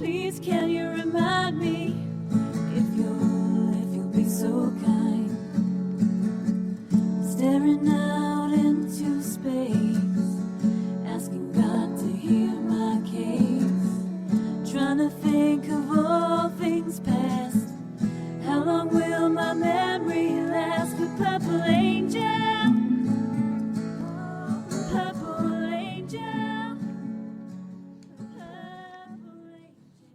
Please can you remind me, if you'll be so kind, staring out into space, asking God to hear my case, trying to think of all things past. How long will my memory last? With purple angel, purple angel, purple angel.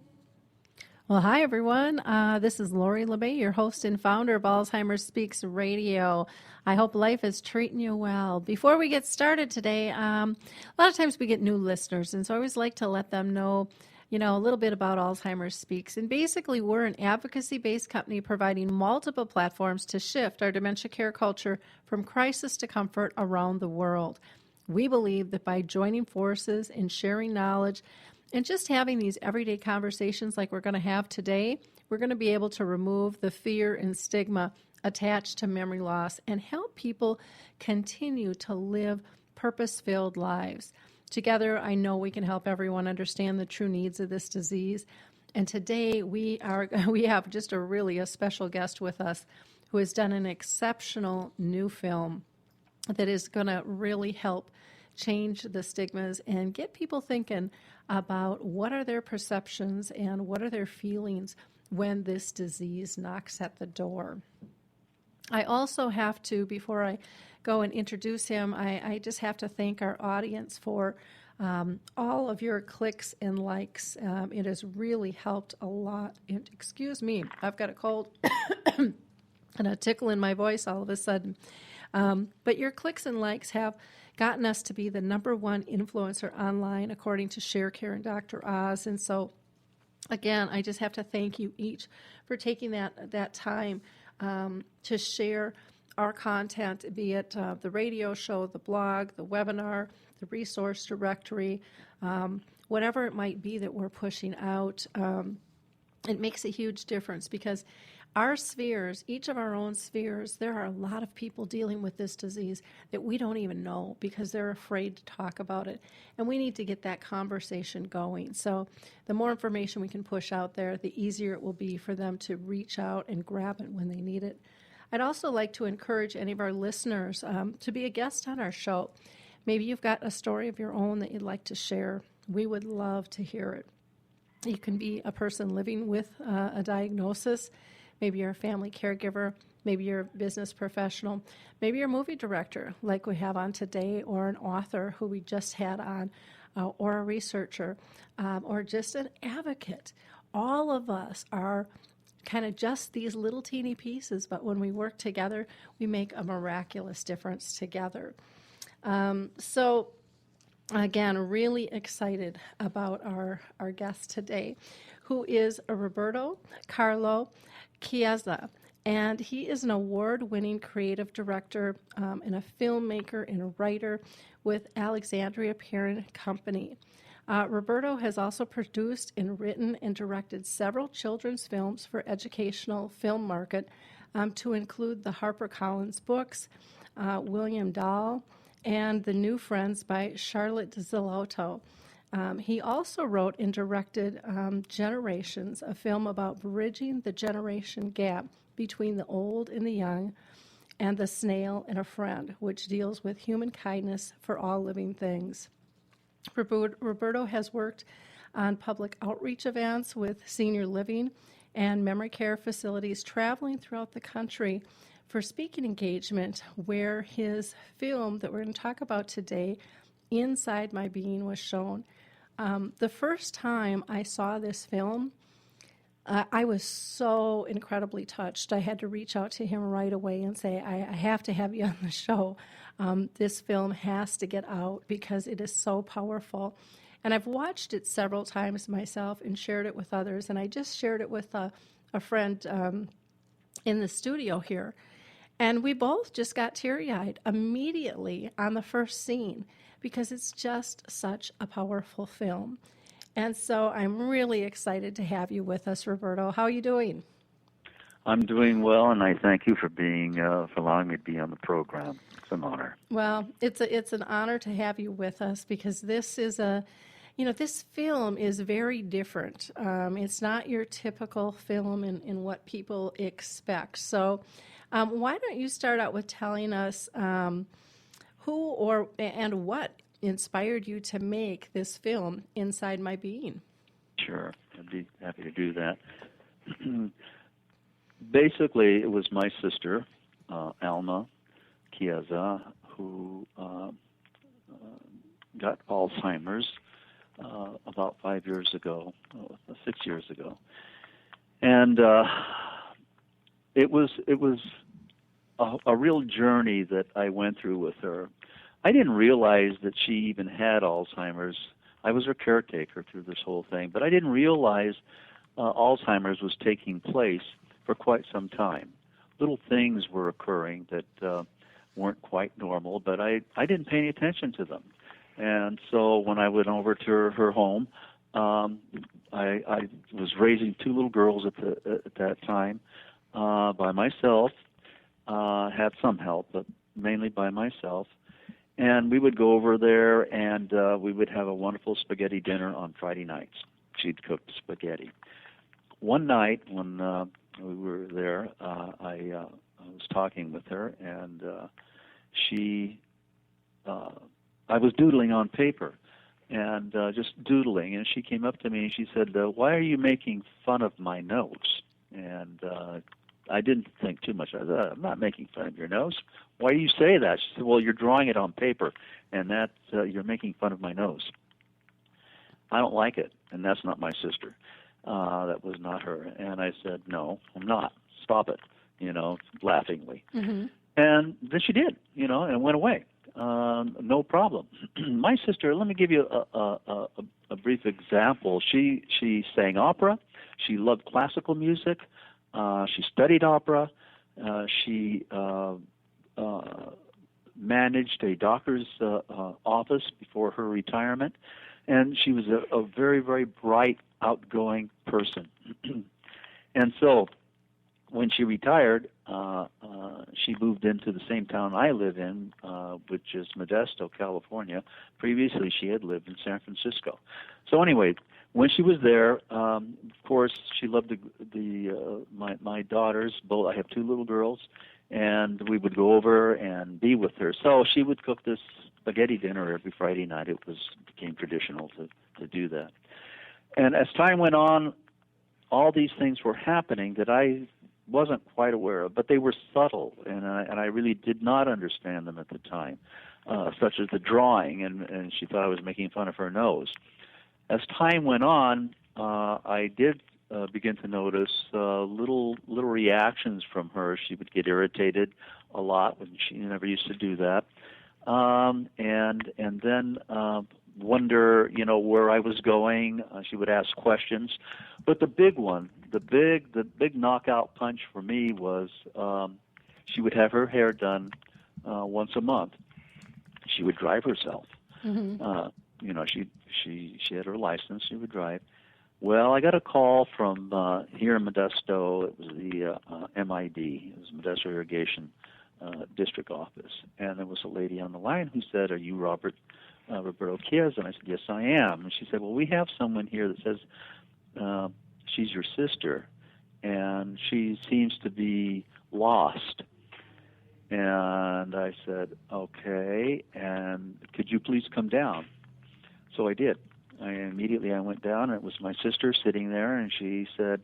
Well, hi, everyone. This is Lori LeBay, your host and founder of Alzheimer's Speaks Radio. I hope life is treating you well. Before we get started today, a lot of times we get new listeners, and so I always like to let them know, a little bit about Alzheimer's Speaks. And basically, we're an advocacy-based company providing multiple platforms to shift our dementia care culture from crisis to comfort around the world. We believe that by joining forces and sharing knowledge and just having these everyday conversations like we're going to have today, we're going to be able to remove the fear and stigma attached to memory loss and help people continue to live purpose-filled lives. Together, I know we can help everyone understand the true needs of this disease. And today we have just a special guest with us who has done an exceptional new film that is going to really help change the stigmas and get people thinking about what are their perceptions and what are their feelings when this disease knocks at the door. I also have to, before I go and introduce him, I just have to thank our audience for all of your clicks and likes. It has really helped a lot. And, excuse me, I've got a cold and a tickle in my voice all of a sudden. But your clicks and likes have gotten us to be the #1 influencer online, according to ShareCare and Dr. Oz. And so, again, I just have to thank you each for taking that time to share our content, be it the radio show, the blog, the webinar, the resource directory, whatever it might be that we're pushing out. It makes a huge difference because our spheres, each of our own spheres, there are a lot of people dealing with this disease that we don't even know because they're afraid to talk about it. And we need to get that conversation going. So the more information we can push out there, the easier it will be for them to reach out and grab it when they need it. I'd also like to encourage any of our listeners to be a guest on our show. Maybe you've got a story of your own that you'd like to share. We would love to hear it. You can be a person living with a diagnosis. Maybe you're a family caregiver. Maybe you're a business professional. Maybe you're a movie director like we have on today, or an author who we just had on, or a researcher, or just an advocate. All of us are kind of just these little teeny pieces, but when we work together, we make a miraculous difference together. So again, really excited about our guest today, who is Roberto Carlo Chiesa. And he is an award-winning creative director and a filmmaker and a writer with Alexandria Perrin Company. Roberto has also produced and written and directed several children's films for educational film market, to include the HarperCollins books, William Dahl, and The New Friends by Charlotte Zillotto. He also wrote and directed Generations, a film about bridging the generation gap between the old and the young, and The Snail and a Friend, which deals with human kindness for all living things. Roberto has worked on public outreach events with senior living and memory care facilities, traveling throughout the country for speaking engagement, where his film that we're going to talk about today, Inside My Being, was shown. The first time I saw this film, I was so incredibly touched. I had to reach out to him right away and say, I have to have you on the show. This film has to get out because it is so powerful. And I've watched it several times myself and shared it with others. And I just shared it with a friend in the studio here. And we both just got teary-eyed immediately on the first scene because it's just such a powerful film. And so I'm really excited to have you with us, Roberto. How are you doing? I'm doing well, and I thank you for allowing me to be on the program. It's an honor. Well, it's an honor to have you with us because this is a This film is very different. It's not your typical film in what people expect. So, why don't you start out with telling us who and what inspired you to make this film, Inside My Being? Sure, I'd be happy to do that. Basically, it was my sister, Alma Chiesa, who got Alzheimer's about 5 years ago, 6 years ago, and it was a real journey that I went through with her. I didn't realize that she even had Alzheimer's. I was her caretaker through this whole thing, but I didn't realize Alzheimer's was taking place for quite some time. Little things were occurring that weren't quite normal, but I didn't pay any attention to them. And so when I went over to her home, I was raising two little girls at that time by myself. Had some help, but mainly by myself. And we would go over there, and we would have a wonderful spaghetti dinner on Friday nights. She'd cook spaghetti. One night when we were there, I was talking with her, and I was doodling on paper, and just doodling, and she came up to me and she said, "Why are you making fun of my nose?" And I didn't think too much. I said, "I'm not making fun of your nose. Why do you say that?" She said, "Well, you're drawing it on paper, and that you're making fun of my nose. I don't like it, and that's not my sister. That was not her." And I said, "No, I'm not. Stop it," laughingly. Mm-hmm. And then she did, and went away. No problem. My sister, let me give you a brief example. She sang opera. She loved classical music. She studied opera. She managed a doctor's office before her retirement. And she was a very, very bright, outgoing person. And so when she retired, she moved into the same town I live in, which is Modesto, California. Previously, she had lived in San Francisco. So anyway, when she was there, of course, she loved my daughters. Both, I have two little girls, and we would go over and be with her. So she would cook this spaghetti dinner every Friday night. It became traditional to do that. And as time went on, all these things were happening that I wasn't quite aware of, but they were subtle, and I really did not understand them at the time, such as the drawing, and she thought I was making fun of her nose. As time went on, I did begin to notice little reactions from her. She would get irritated a lot when she never used to do that, and then wonder, where I was going. She would ask questions, but the big one, the big knockout punch for me was she would have her hair done once a month. She would drive herself. Mm-hmm. She had her license. She would drive. Well, I got a call from here in Modesto. It was the MID. It was Modesto Irrigation District Office, and there was a lady on the line who said, "Are you Roberto Chiesa?" And I said, "Yes, I am." And she said, "Well, we have someone here that says she's your sister, and she seems to be lost." And I said, "Okay, and could you please come down?" So I did. Immediately I went down, and it was my sister sitting there, and she said,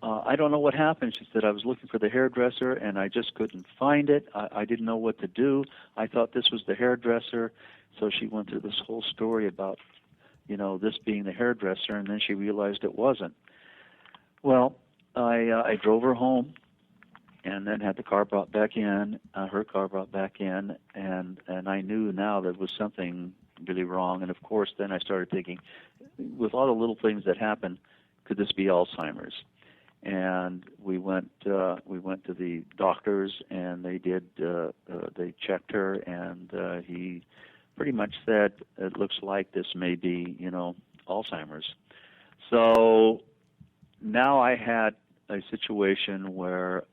I don't know what happened. She said, "I was looking for the hairdresser, and I just couldn't find it. I didn't know what to do. I thought this was the hairdresser." So she went through this whole story about, this being the hairdresser, and then she realized it wasn't. Well, I drove her home, and then had the car brought back in, her car brought back in, and I knew now there was something really wrong. And of course, then I started thinking, with all the little things that happen, could this be Alzheimer's? And we went to the doctors, and they checked her, and he pretty much said, "It looks like this may be, Alzheimer's." So now I had a situation where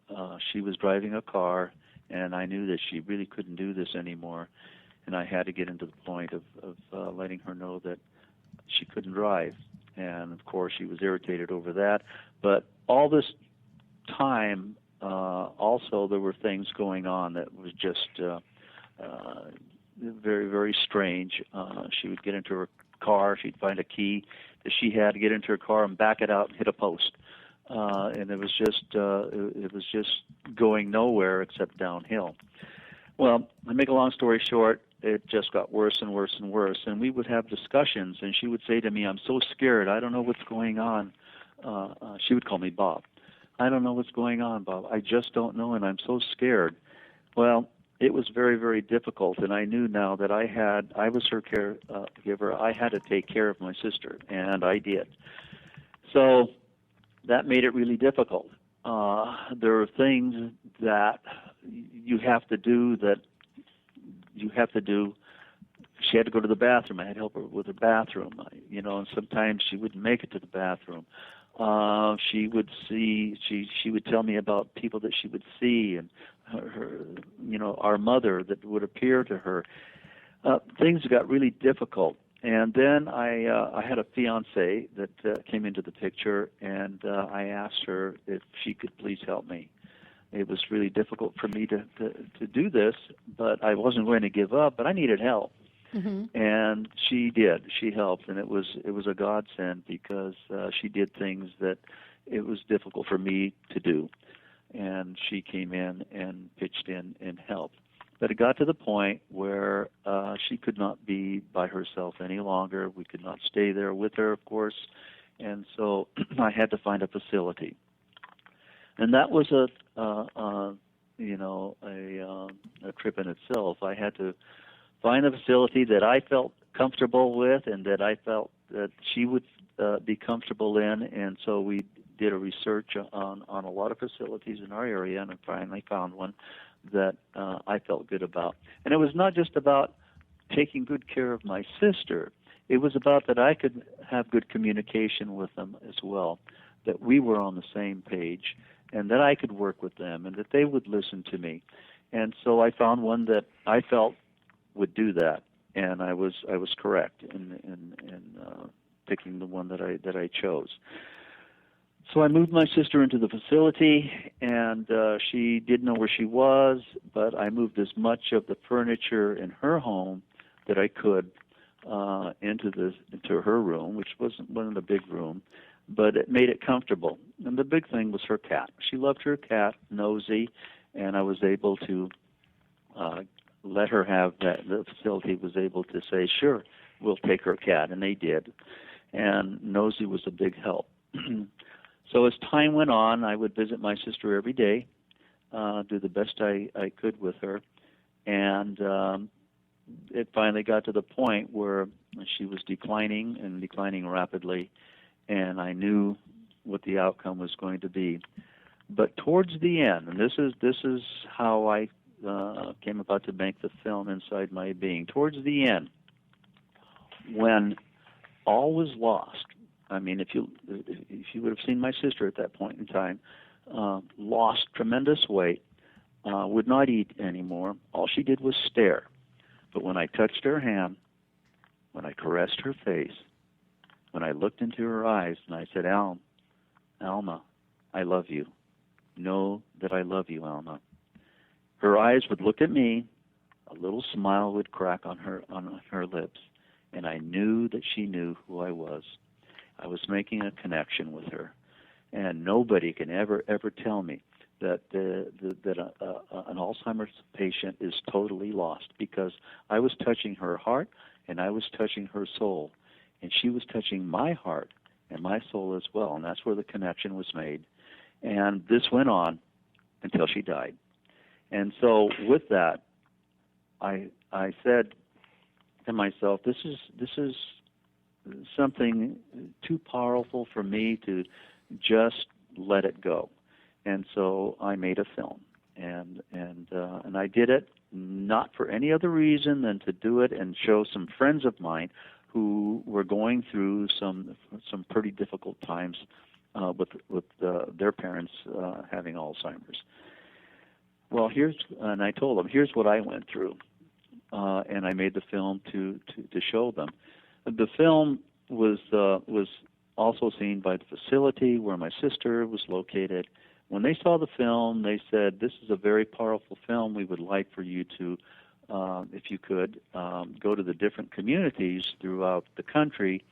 she was driving a car, and I knew that she really couldn't do this anymore. and I had to get into the point of letting her know that she couldn't drive. And of course, she was irritated over that. But all this time, also there were things going on that was just very, very strange. She would get into her car, she'd find a key that she had to get into her car and back it out and hit a post. And it was just going nowhere except downhill. Well, to make a long story short, it just got worse and worse and worse. And we would have discussions, and she would say to me, "I'm so scared. I don't know what's going on." She would call me Bob. "I don't know what's going on, Bob. I just don't know, and I'm so scared." Well, it was very, very difficult, and I knew now that I was her caregiver. I had to take care of my sister, and I did. So that made it really difficult. There are things that you have to do She had to go to the bathroom. I had to help her with her bathroom, and sometimes she wouldn't make it to the bathroom. She would tell me about people that she would see, and her our mother that would appear to her. Things got really difficult. And then I had a fiance that came into the picture, and I asked her if she could please help me. It was really difficult for me to do this, but I wasn't going to give up, but I needed help. Mm-hmm. And she did. She helped, and it was a godsend because she did things that it was difficult for me to do. And she came in and pitched in and helped. But it got to the point where she could not be by herself any longer. We could not stay there with her, of course. And so I had to find a facility. And that was a trip in itself. I had to find a facility that I felt comfortable with and that I felt that she would be comfortable in. And so we did a research on a lot of facilities in our area, and I finally found one that I felt good about. And it was not just about taking good care of my sister. It was about that I could have good communication with them as well, that we were on the same page, and that I could work with them, and that they would listen to me. And so I found one that I felt would do that, and I was correct in picking the one that I chose. So I moved my sister into the facility, and she didn't know where she was, but I moved as much of the furniture in her home that I could into her room, which wasn't a big room, but it made it comfortable. And the big thing was her cat. She loved her cat, Nosy, and I was able to let her have that. The facility was able to say, "Sure, we'll take her cat," and they did. And Nosy was a big help. So as time went on, I would visit my sister every day, do the best I could with her, and it finally got to the point where she was declining rapidly, and I knew what the outcome was going to be. But towards the end, and this is how I came about to make the film Inside My Being. Towards the end, when all was lost, I mean, if you would have seen my sister at that point in time, lost tremendous weight, would not eat anymore. All she did was stare. But when I touched her hand, when I caressed her face, when I looked into her eyes and I said, Alma, I love you. Know that I love you, Alma. Her eyes would look at me, a little smile would crack on her lips, and I knew that she knew who I was. I was making a connection with her, and nobody can ever tell me that an Alzheimer's patient is totally lost, because I was touching her heart and I was touching her soul, and she was touching my heart and my soul as well, and that's where the connection was made. And this went on until she died. And so with that, I said to myself, this is something too powerful for me to just let it go. And so I made a film, and I did it not for any other reason than to do it and show some friends of mine who were going through some pretty difficult times with their parents having Alzheimer's. Well, and I told them, here's what I went through. and I made the film to show them. The film was also seen by the facility where my sister was located. When they saw the film, they said, "This is a very powerful film. We would like for you to, if you could, go to the different communities throughout the country,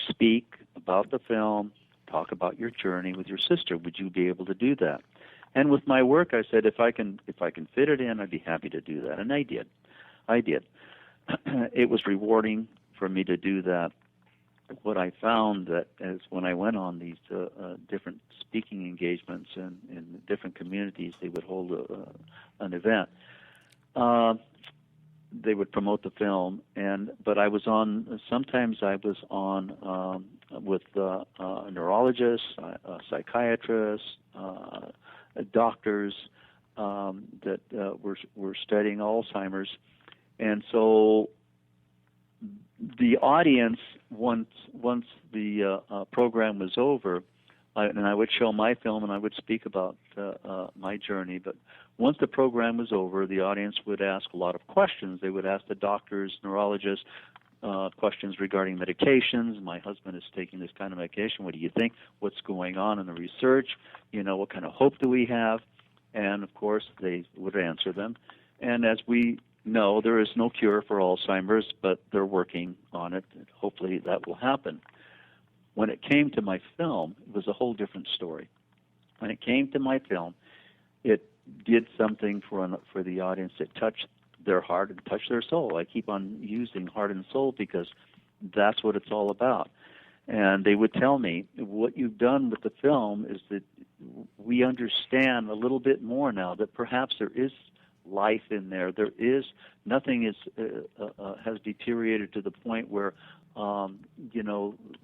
speak about the film, talk about your journey with your sister. Would you be able to do that?" And with my work, I said, if I can fit it in, I'd be happy to do that, and I did. It was rewarding for me to do that. What I found that is when I went on these different speaking engagements in different communities, they would hold an event. They would promote the film, but I was on. Sometimes I was on with neurologists, psychiatrists, doctors that were studying Alzheimer's, and so the audience, once the program was over, and I would show my film and I would speak about my journey. But once the program was over, the audience would ask a lot of questions. They would ask the doctors, neurologists, questions regarding medications. My husband is taking this kind of medication. What do you think? What's going on in the research? What kind of hope do we have? And of course, they would answer them. And as we know, there is no cure for Alzheimer's, but they're working on it. Hopefully that will happen. When it came to my film, it was a whole different story. When it came to my film, it did something for the audience. It touched their heart and touched their soul. I keep on using heart and soul because that's what it's all about. And they would tell me, what you've done with the film is that we understand a little bit more now that perhaps there is life in there. There is nothing has deteriorated to the point where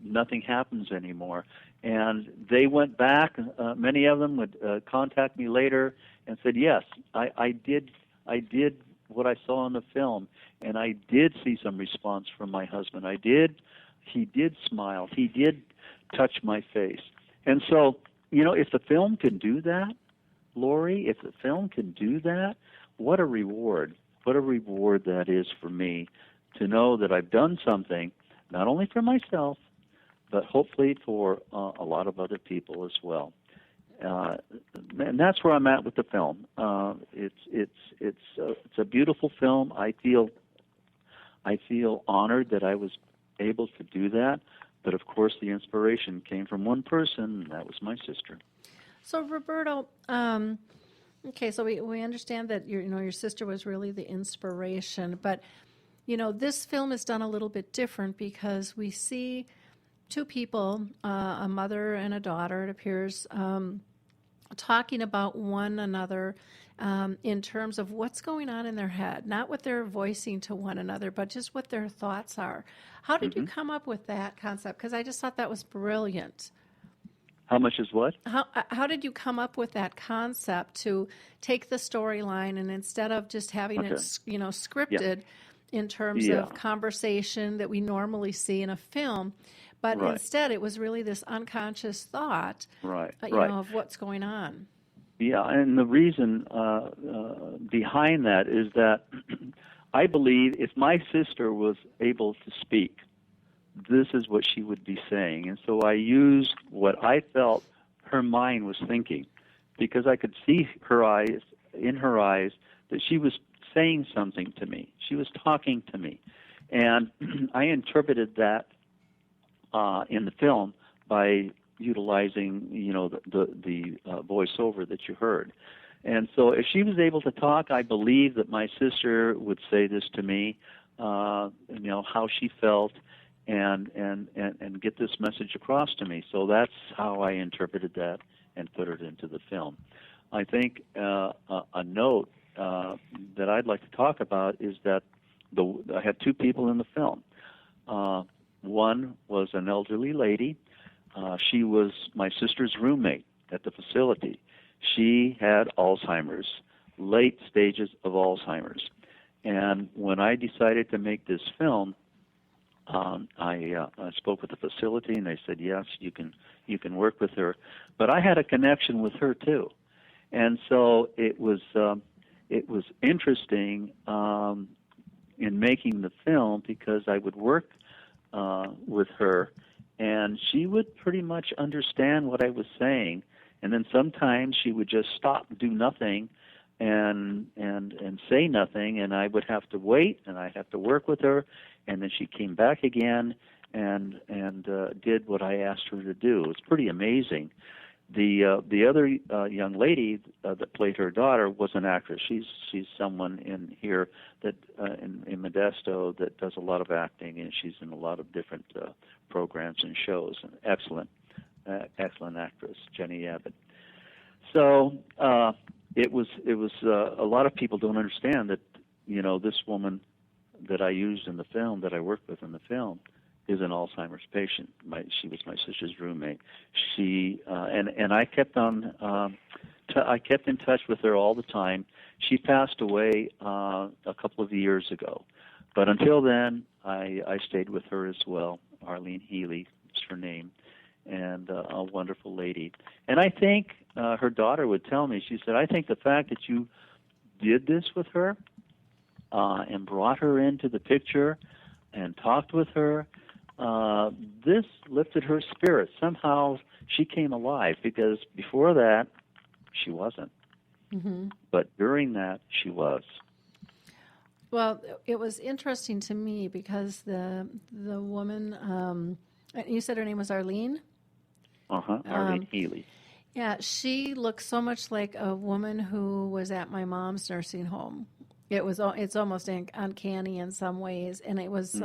nothing happens anymore. And they went back. Many of them would contact me later and said, "Yes, I did what I saw in the film, and I did see some response from my husband. He did smile. He did touch my face." And so, if the film can do that, Lori, if the film can do that, what a reward. What a reward that is for me to know that I've done something, not only for myself, but hopefully for a lot of other people as well. And that's where I'm at with the film. It's a beautiful film. I feel honored that I was able to do that. But of course, the inspiration came from one person, and that was my sister. So, Roberto, okay, so we understand that your sister was really the inspiration, but this film is done a little bit different because we see two people, a mother and a daughter, it appears, talking about one another in terms of what's going on in their head, not what they're voicing to one another, but just what their thoughts are. How did you come up with that concept? Because I just thought that was brilliant. How much is what? How did you come up with that concept to take the storyline and instead of just having it, scripted in terms of conversation that we normally see in a film, but instead it was really this unconscious thought, of what's going on. Yeah, and the reason behind that is that I believe if my sister was able to speak, this is what she would be saying. And so I used what I felt her mind was thinking, because I could see in her eyes, that she was saying something to me. She was talking to me. And I interpreted that in the film by utilizing, the voiceover that you heard. And so if she was able to talk, I believe that my sister would say this to me, how she felt, and get this message across to me. So that's how I interpreted that and put it into the film. I think a note that I'd like to talk about is that I had two people in the film. One was an elderly lady. She was my sister's roommate at the facility. She had Alzheimer's, late stages of Alzheimer's. And when I decided to make this film, I spoke with the facility, and they said, yes, you can work with her. But I had a connection with her too, and so it was interesting in making the film because I would work with her, and she would pretty much understand what I was saying, and then sometimes she would just stop, do nothing, and say nothing, and I would have to wait, and I'd have to work with her, and then she came back again and did what I asked her to do. It was pretty amazing. The other young lady that played her daughter was an actress. She's someone in here that in Modesto that does a lot of acting, and she's in a lot of different programs and shows. An excellent actress, Jenny Abbott. So it was a lot of people don't understand that this woman that I used in the film, that I worked with in the film, is an Alzheimer's patient. She was my sister's roommate. She and I kept on. I kept in touch with her all the time. She passed away a couple of years ago, but until then, I stayed with her as well. Arlene Healy is her name, and a wonderful lady. And I think her daughter would tell me. She said, "I think the fact that you did this with her and brought her into the picture and talked with her." This lifted her spirit. Somehow she came alive, because before that she wasn't. Mm-hmm. But during that she was. Well, it was interesting to me because the woman, you said her name was Arlene? Arlene Healy. Yeah, she looked so much like a woman who was at my mom's nursing home. It's almost uncanny in some ways, and it was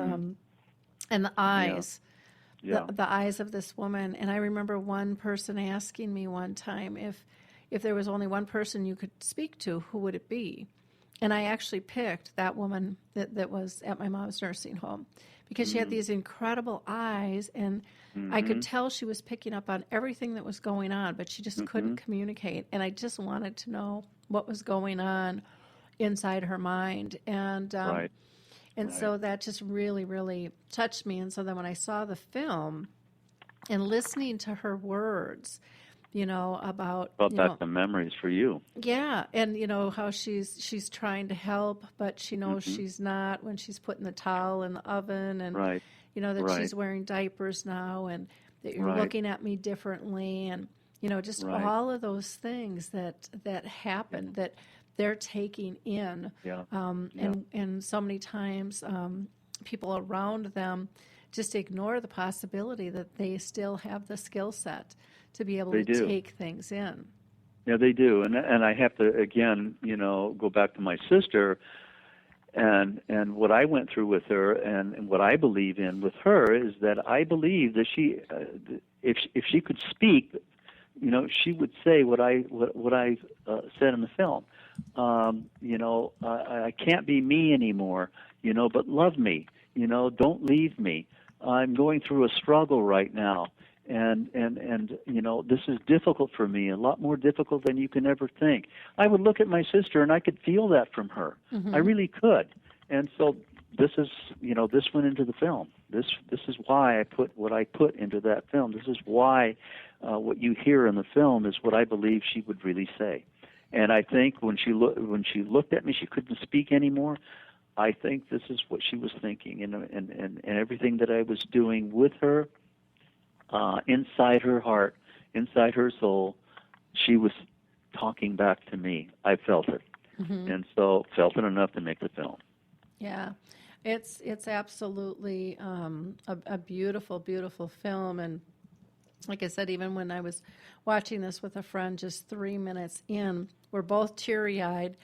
and the eyes, the eyes of this woman. And I remember one person asking me one time if there was only one person you could speak to, who would it be? And I actually picked that woman that was at my mom's nursing home, because she had these incredible eyes, and I could tell she was picking up on everything that was going on, but she just couldn't communicate. And I just wanted to know what was going on inside her mind. And so that just really, really touched me. And so then when I saw the film and listening to her words, about back the memories for you. Yeah, and how she's trying to help, but she knows she's not when she's putting the towel in the oven, and that she's wearing diapers now, and that you're looking at me differently, and just all of those things that happen that they're taking in, and so many times people around them just ignore the possibility that they still have the skill set to be able to take things in. Yeah, they do. And I have to, again, go back to my sister and what I went through with her, and what I believe in with her is that I believe that she, if she could speak, she would say what I said in the film. I can't be me anymore, but love me, don't leave me. I'm going through a struggle right now. And this is difficult for me, a lot more difficult than you can ever think. I would look at my sister and I could feel that from her. I really could. And so this is, this went into the film. This is why I put what I put into that film. This is why what you hear in the film is what I believe she would really say. And I think when she looked at me, she couldn't speak anymore. I think this is what she was thinking, and everything that I was doing with her. Inside her heart, inside her soul, she was talking back to me. I felt it, and so felt it enough to make the film. Yeah, it's absolutely a beautiful, beautiful film. And like I said, even when I was watching this with a friend, just 3 minutes in, we're both teary-eyed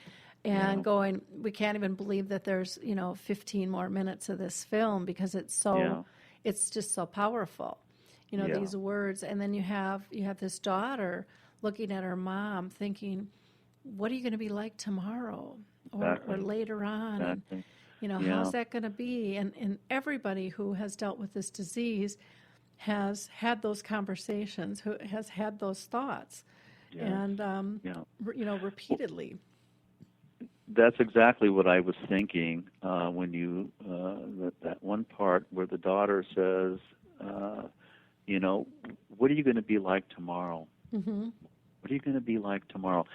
and going, we can't even believe that there's 15 more minutes of this film, because it's just so powerful. These words. And then you have this daughter looking at her mom thinking, what are you going to be like tomorrow or later on? Exactly. And, how's that going to be? And everybody who has dealt with this disease has had those conversations, who has had those thoughts, and, repeatedly. That's exactly what I was thinking when you, that one part where the daughter says, what are you going to be like tomorrow? What are you going to be like tomorrow?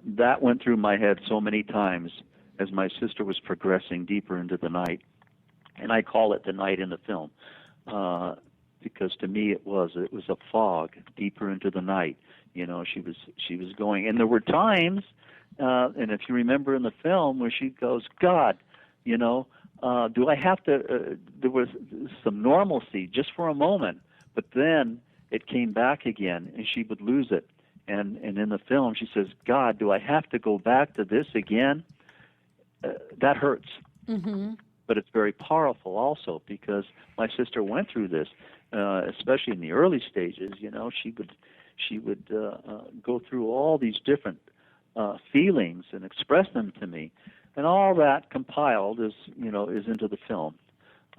That went through my head so many times, as my sister was progressing deeper into the night, and I call it the night in the film, because to me it was a fog deeper into the night. She was going, and there were times, and if you remember in the film, where she goes, God, do I have to? There was some normalcy just for a moment, but then it came back again, and she would lose it. And in the film, she says, God, do I have to go back to this again? That hurts. Mm-hmm. But it's very powerful also, because my sister went through this, especially in the early stages. She would go through all these different feelings and express them to me, and all that compiled is into the film,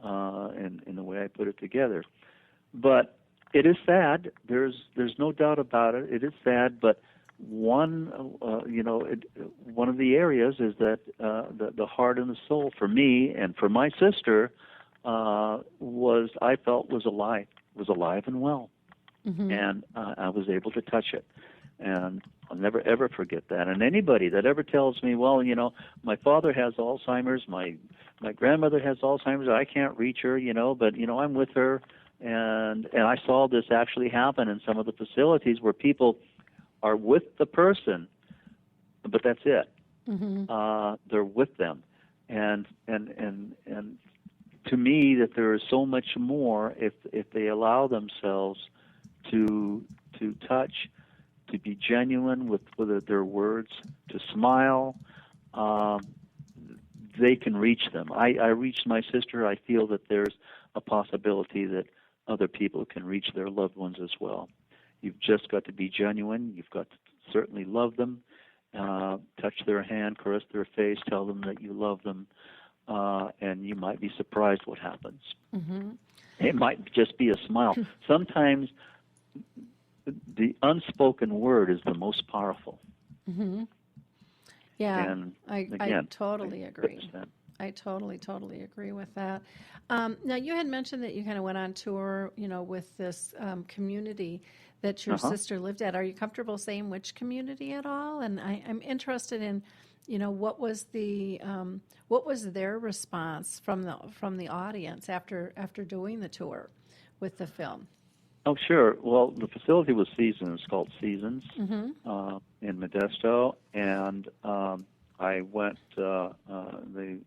in the way I put it together. But it is sad. There's no doubt about it. It is sad, but one of the areas is that the heart and the soul for me and for my sister I felt was alive and well, Mm-hmm. and I was able to touch it, and I'll never ever forget that. And anybody that ever tells me, well, my father has Alzheimer's, my grandmother has Alzheimer's, I can't reach her, but I'm with her. And I saw this actually happen in some of the facilities where people are with the person, but that's it. Mm-hmm. They're with them, and to me, that there is so much more if they allow themselves to touch, to be genuine with their words, to smile. They can reach them. I reached my sister. I feel that there's a possibility that other people can reach their loved ones as well. You've just got to be genuine. You've got to certainly love them, touch their hand, caress their face, tell them that you love them, and you might be surprised what happens. Mm-hmm. It might just be a smile. Sometimes the unspoken word is the most powerful. Mm-hmm. Yeah, And I again, totally agree. I totally agree with that. Now, you had mentioned that you kind of went on tour, with this community that your sister lived at. Are you comfortable saying which community at all? And I'm interested in, what was their response from the audience after doing the tour with the film? Oh, sure. Well, the facility was Seasons, called Seasons, Mm-hmm. in Modesto, and I went. They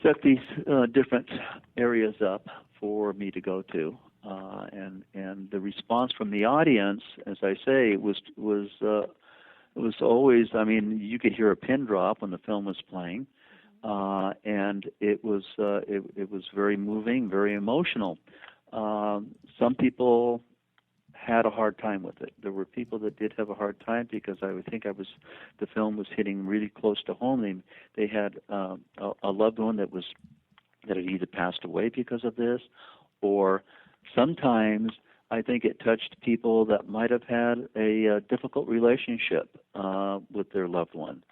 set these different areas up for me to go to, and the response from the audience, as I say, was always. I mean, you could hear a pin drop when the film was playing, and it was very moving, very emotional. Some people had a hard time with it. There were people that did have a hard time because I would think the film was hitting really close to home. They had a loved one that had either passed away because of this, or sometimes I think it touched people that might have had a difficult relationship with their loved one,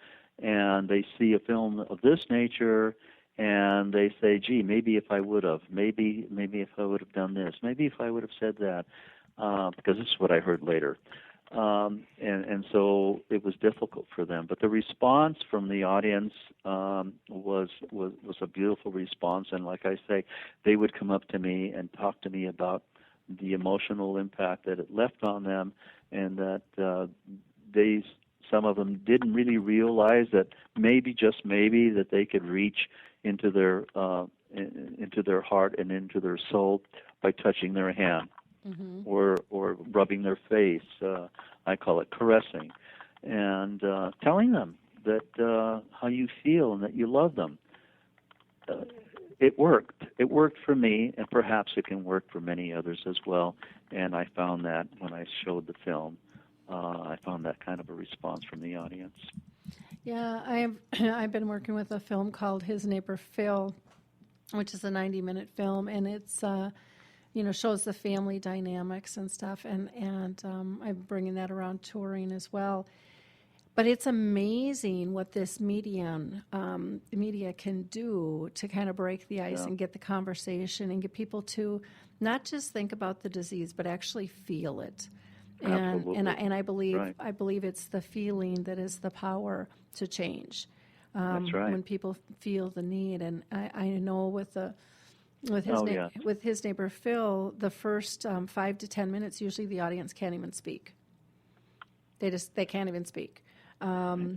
and they see a film of this nature. And they say, gee, maybe if I would have, maybe if I would have done this, maybe if I would have said that, because this is what I heard later. And so it was difficult for them. But the response from the audience was a beautiful response. And like I say, they would come up to me and talk to me about the emotional impact that it left on them, and that some of them didn't really realize that maybe, just maybe, that they could reach into their heart and into their soul by touching their hand, Mm-hmm. or rubbing their face. I call it caressing, and telling them that how you feel and that you love them. It worked. It worked for me, and perhaps it can work for many others as well. And I found that when I showed the film, I found that kind of a response from the audience. Yeah, I've been working with a film called His Neighbor Phil, which is a 90-minute film, and it's shows the family dynamics and stuff, and I'm bringing that around touring as well. But it's amazing what this media can do to kind of break the ice and get the conversation and get people to not just think about the disease, but actually feel it. And I believe Right. I believe it's the feeling that is the power to change. That's right. when people feel the need. And I know with Yes. with his neighbor Phil, the first 5 to 10 minutes, usually the audience can't even speak. They can't even speak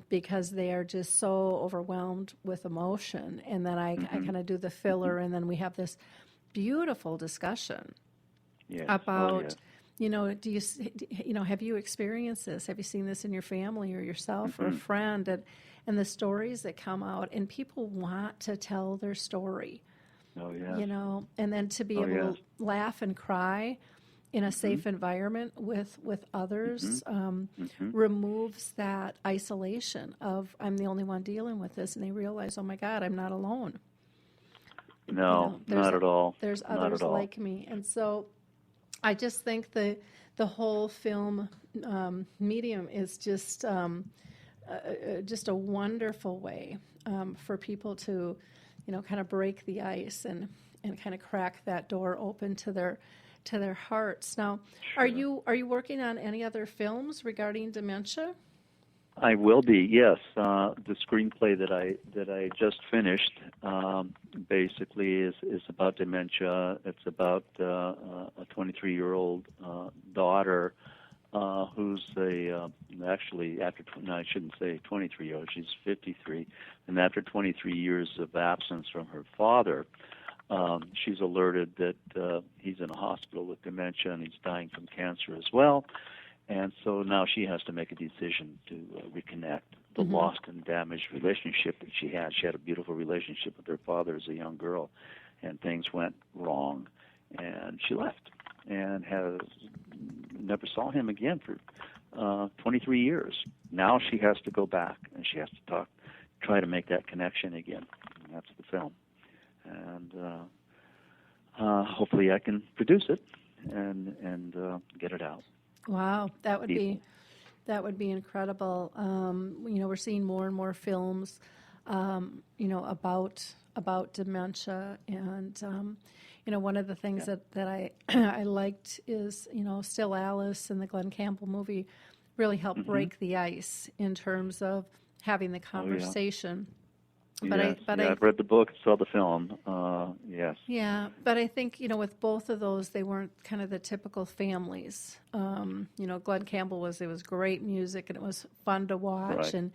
because they are just so overwhelmed with emotion. And then I kind of do the filler, and then we have this beautiful discussion Yes. about, have you experienced this? Have you seen this in your family or yourself or a friend? And the stories that come out, and people want to tell their story. Oh, yes. And then to be able to laugh and cry in a safe environment with others removes that isolation of, I'm the only one dealing with this, and they realize, oh my God, I'm not alone. No, not at all. There's Not others at all. like me. And so I just think the whole film medium is just a wonderful way for people to, kind of break the ice and kind of crack that door open to their hearts. Now, Sure. are you working on any other films regarding dementia? I will be, yes. The screenplay that I just finished basically is about dementia. It's about a 23-year-old daughter who's actually I shouldn't say 23-year-old. She's 53, and after 23 years of absence from her father, she's alerted that he's in a hospital with dementia and he's dying from cancer as well. And so now she has to make a decision to reconnect the lost and damaged relationship that she had. She had a beautiful relationship with her father as a young girl, and things went wrong, and she left and never saw him again for 23 years. Now she has to go back, and she has to try to make that connection again. And that's the film. And hopefully I can produce it and get it out. Wow, that would be incredible. We're seeing more and more films, about dementia, and one of the things that I I liked is Still Alice and the Glenn Campbell movie really helped break the ice in terms of having the conversation. I've read the book, saw the film. Yes. Yeah, but I think with both of those, they weren't kind of the typical families. Glenn Campbell it was great music and it was fun to watch and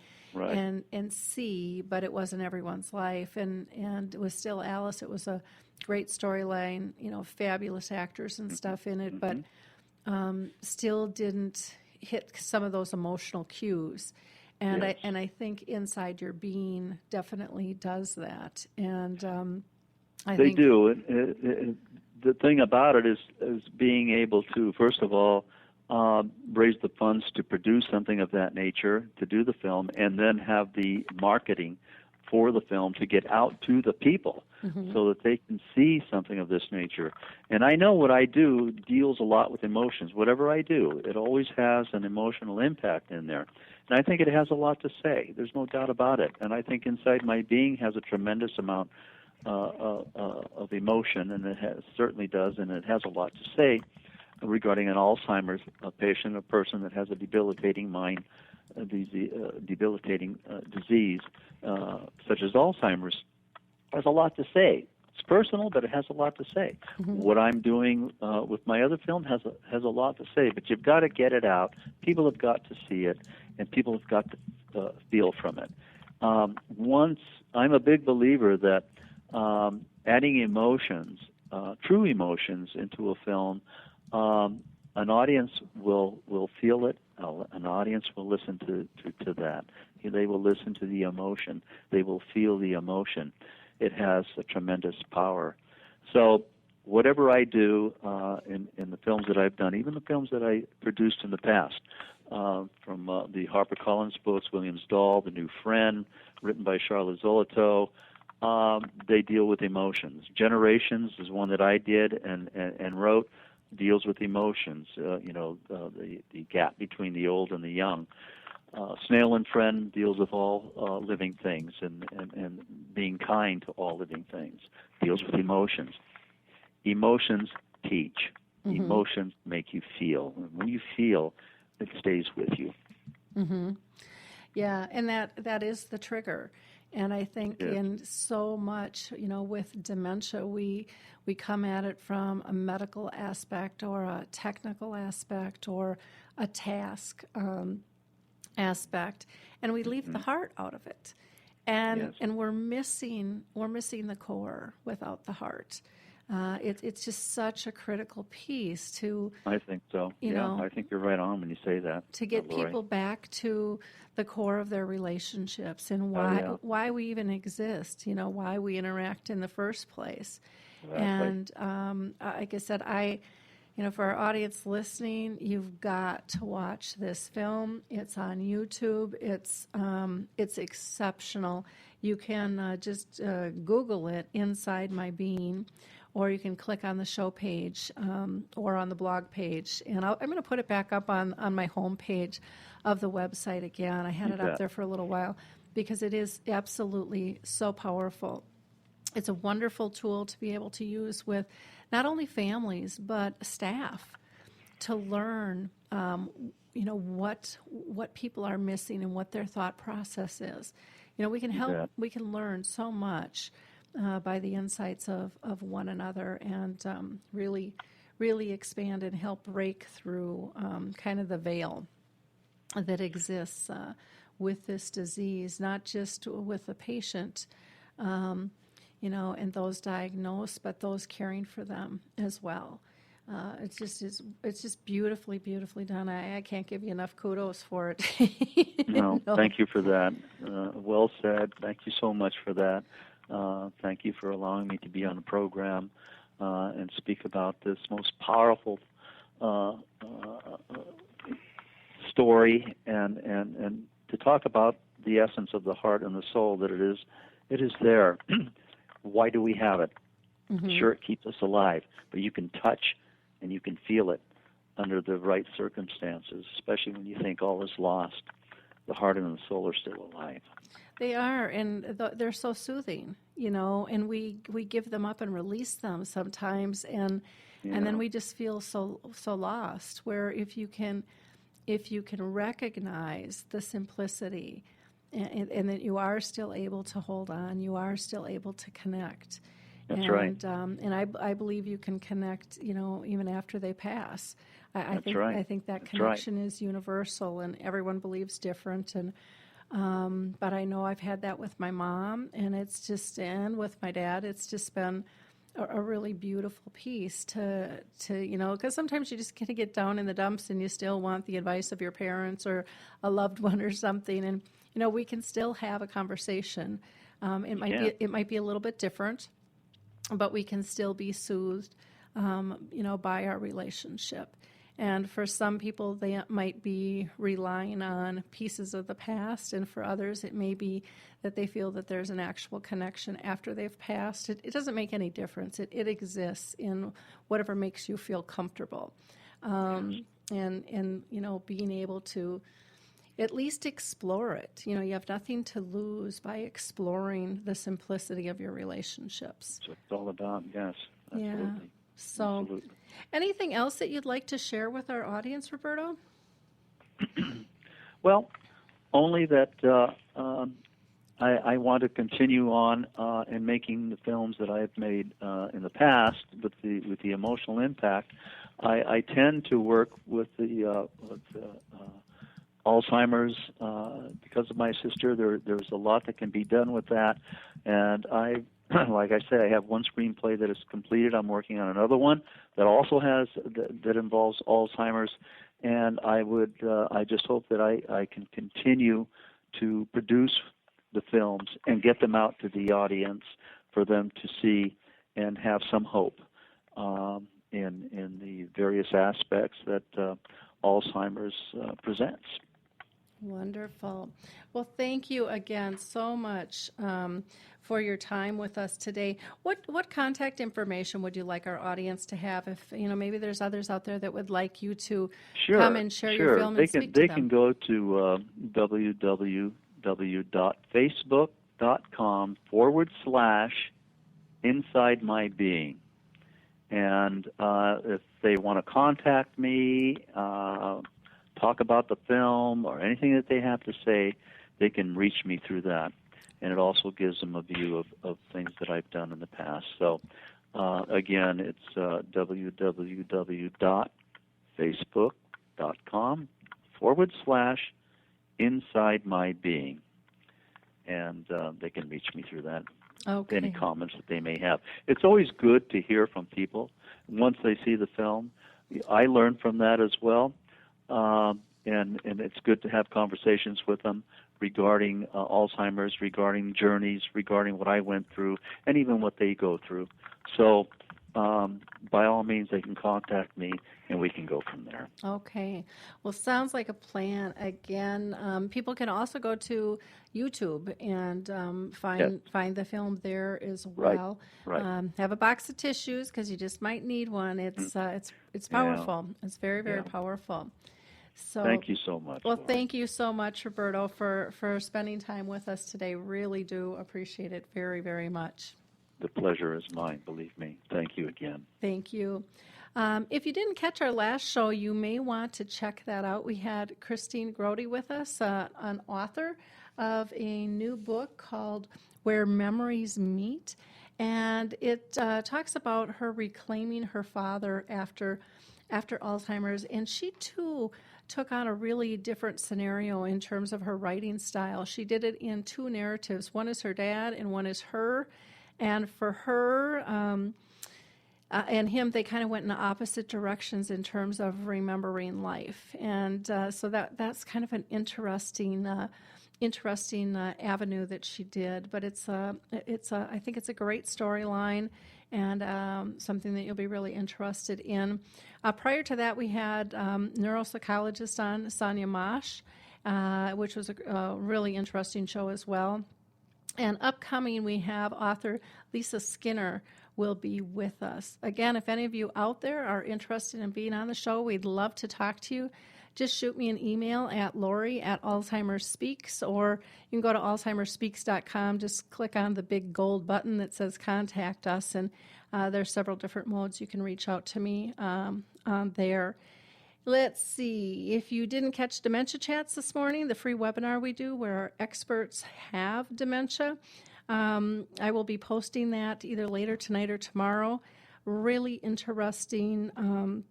see, but it wasn't everyone's life. And it was Still Alice. It was a great storyline, fabulous actors and stuff in it, but still didn't hit some of those emotional cues. And yes. I think Inside Your Being definitely does that. And I think they do. The thing about it is being able to, first of all, raise the funds to produce something of that nature, to do the film, and then have the marketing for the film to get out to the people so that they can see something of this nature. And I know what I do deals a lot with emotions. Whatever I do, it always has an emotional impact in there. And I think it has a lot to say. There's no doubt about it. And I think Inside My Being has a tremendous amount of emotion, and it certainly does, and it has a lot to say regarding an Alzheimer's patient, a person that has a debilitating debilitating disease such as Alzheimer's. Has a lot to say. It's personal, but it has a lot to say. What I'm doing with my other film has a lot to say, but you've got to get it out. People have got to see it, and people have got to feel from it. Once I'm a big believer that adding emotions, true emotions, into a film, an audience will feel it. An audience will listen to that. They will listen to the emotion. They will feel the emotion. It has a tremendous power. So whatever I do in the films that I've done, even the films that I produced in the past, from the HarperCollins books, Williams Dahl, The New Friend, written by Charlotte Zolotow, they deal with emotions. Generations is one that I did and wrote, deals with emotions, the gap between the old and the young. Snail and Friend deals with all living things and being kind to all living things, deals with emotions. Emotions teach. Emotions make you feel. And when you feel, it stays with you. Yeah, and that is the trigger. And I think in so much, with dementia, we come at it from a medical aspect or a technical aspect or a task aspect, and we leave the heart out of it. And we're missing the core without the heart. It's just such a critical piece to. I think so. I think you're right on when you say that. To get people back to the core of their relationships and why we even exist. Why we interact in the first place. Exactly. And like I said, for our audience listening, you've got to watch this film. It's on YouTube. It's exceptional. You can just Google it, Inside My Being, or you can click on the show page or on the blog page. And I'm going to put it back up on my home page of the website again. I had it up there for a little while because it is absolutely so powerful. It's a wonderful tool to be able to use with not only families but staff to learn, what people are missing and what their thought process is. We can help. We can learn so much by the insights of one another, and really, really expand and help break through kind of the veil that exists with this disease, not just with the patient. And those diagnosed, but those caring for them as well. It's just beautifully, beautifully done. I can't give you enough kudos for it. No, thank you for that. Well said. Thank you so much for that. Thank you for allowing me to be on the program and speak about this most powerful story and to talk about the essence of the heart and the soul, that it is there. Why do we have it? Mm-hmm. Sure, it keeps us alive, but you can touch and you can feel it under the right circumstances, especially when you think all is lost. The heart and the soul are still alive. They are, and they're so soothing, and we give them up and release them sometimes, and then we just feel so lost, where if you can recognize the simplicity and that you are still able to hold on, you are still able to connect. That's right. And I believe you can connect, even after they pass. I think that connection is universal, and everyone believes different. And but I know I've had that with my mom, and with my dad. It's just been a really beautiful piece to because sometimes you just kind of get down in the dumps, and you still want the advice of your parents or a loved one or something, and we can still have a conversation. It might be a little bit different, but we can still be soothed, by our relationship. And for some people, they might be relying on pieces of the past, and for others, it may be that they feel that there's an actual connection after they've passed. It doesn't make any difference. It exists in whatever makes you feel comfortable, and being able to at least explore it. You have nothing to lose by exploring the simplicity of your relationships. That's what it's all about, yes. Absolutely. Yeah. So, absolutely. Anything else that you'd like to share with our audience, Roberto? Well, only that I want to continue on in making the films that I've made in the past with the emotional impact. I tend to work with the Alzheimer's because of my sister. There's a lot that can be done with that, and like I say, I have one screenplay that is completed. I'm working on another one that also that involves Alzheimer's, and I just hope that I can continue to produce the films and get them out to the audience for them to see and have some hope in the various aspects that Alzheimer's presents. Wonderful. Well, thank you again so much for your time with us today. What contact information would you like our audience to have? If maybe there's others out there that would like you to come and share your film and speak to them. They can go to www.facebook.com/Inside My Being, and if they want to contact me. Talk about the film or anything that they have to say, they can reach me through that. and it also gives them a view of things that I've done in the past. So again, it's www.facebook.com/Inside My Being, and they can reach me through that. Okay. Any comments that they may have. It's always good to hear from people. Once they see the film, I learn from that as well, and it's good to have conversations with them regarding Alzheimer's, regarding journeys, regarding what I went through, and even what they go through. So by all means, they can contact me, and we can go from there. Okay. Well, sounds like a plan. Again, people can also go to YouTube and find the film there as well. Right. Have a box of tissues because you just might need one. It's powerful. It's very, very powerful. So thank you so much. Well, Laurie. thank you so much, Roberto, for spending time with us today. Really do appreciate it very, very much. The pleasure is mine, believe me. Thank you again. Thank you. If you didn't catch our last show, you may want to check that out. We had Christine Grody with us, an author of a new book called Where Memories Meet. And it talks about her reclaiming her father after Alzheimer's. And she, too, took on a really different scenario in terms of her writing style. She did it in two narratives. One is her dad and one is her. And for her and him, they kind of went in opposite directions in terms of remembering life. And so that's kind of an interesting avenue that she did. But I think it's a great storyline and something that you'll be really interested in. Prior to that, we had neuropsychologist on, Sonia Mosh, which was a really interesting show as well. And upcoming, we have author Lisa Skinner will be with us. Again, if any of you out there are interested in being on the show, we'd love to talk to you. Just shoot me an email at Lori@Alzheimer's Speaks, or you can go to alzheimersspeaks.com. Just click on the big gold button that says Contact Us, and there's several different modes you can reach out to me on there. Let's see. If you didn't catch Dementia Chats this morning, the free webinar we do where our experts have dementia, I will be posting that either later tonight or tomorrow. Really interesting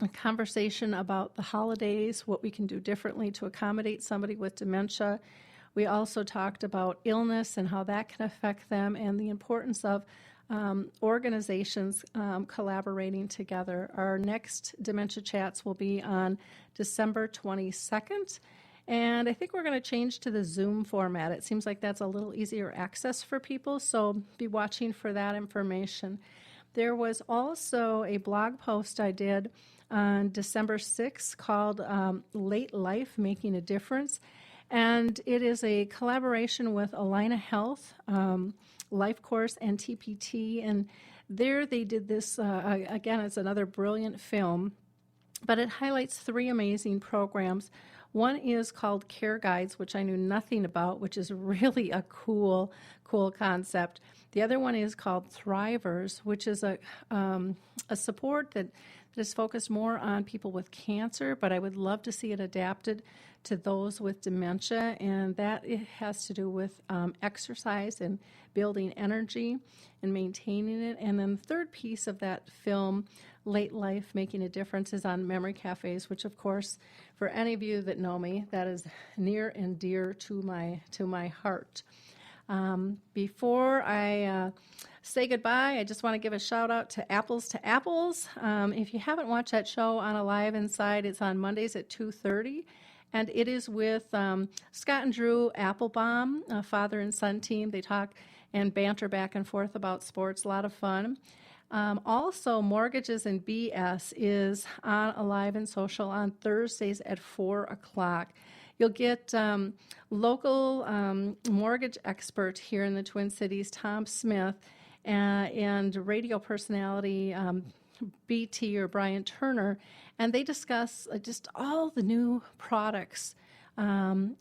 a conversation about the holidays, what we can do differently to accommodate somebody with dementia. We also talked about illness and how that can affect them and the importance of organizations collaborating together. Our next Dementia Chats will be on December 22nd, and I think we're going to change to the Zoom format. It seems like that's a little easier access for people, so be watching for that information. There was also a blog post I did on December 6th called Late Life, Making a Difference, and it is a collaboration with Alina Health, Life Course, and TPT, and there they did this, again, it's another brilliant film, but it highlights three amazing programs. One is called Care Guides, which I knew nothing about, which is really a cool concept. The other one is called Thrivers, which is a support that is focused more on people with cancer, but I would love to see it adapted to those with dementia, and that it has to do with exercise and building energy and maintaining it. And then the third piece of that film, Late Life, Making a Difference, is on memory cafes, which, of course, for any of you that know me, that is near and dear to my heart. Before I say goodbye, I just want to give a shout out to Apples to Apples. If you haven't watched that show on Alive Inside, it's on Mondays at 2:30. And it is with Scott and Drew Applebaum, a father and son team. They talk and banter back and forth about sports, a lot of fun. Also, Mortgages and BS is on Alive and Social on Thursdays at 4 o'clock. You'll get local mortgage expert here in the Twin Cities, Tom Smith, and radio personality BT or Brian Turner, and they discuss just all the new products and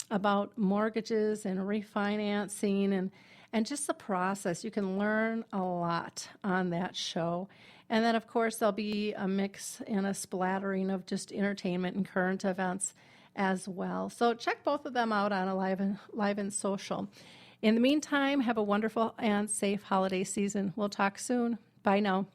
about mortgages and refinancing and just the process. You can learn a lot on that show. And then, of course, there'll be a mix and a splattering of just entertainment and current events as well. So check both of them out on Live and Social. In the meantime, have a wonderful and safe holiday season. We'll talk soon. Bye now.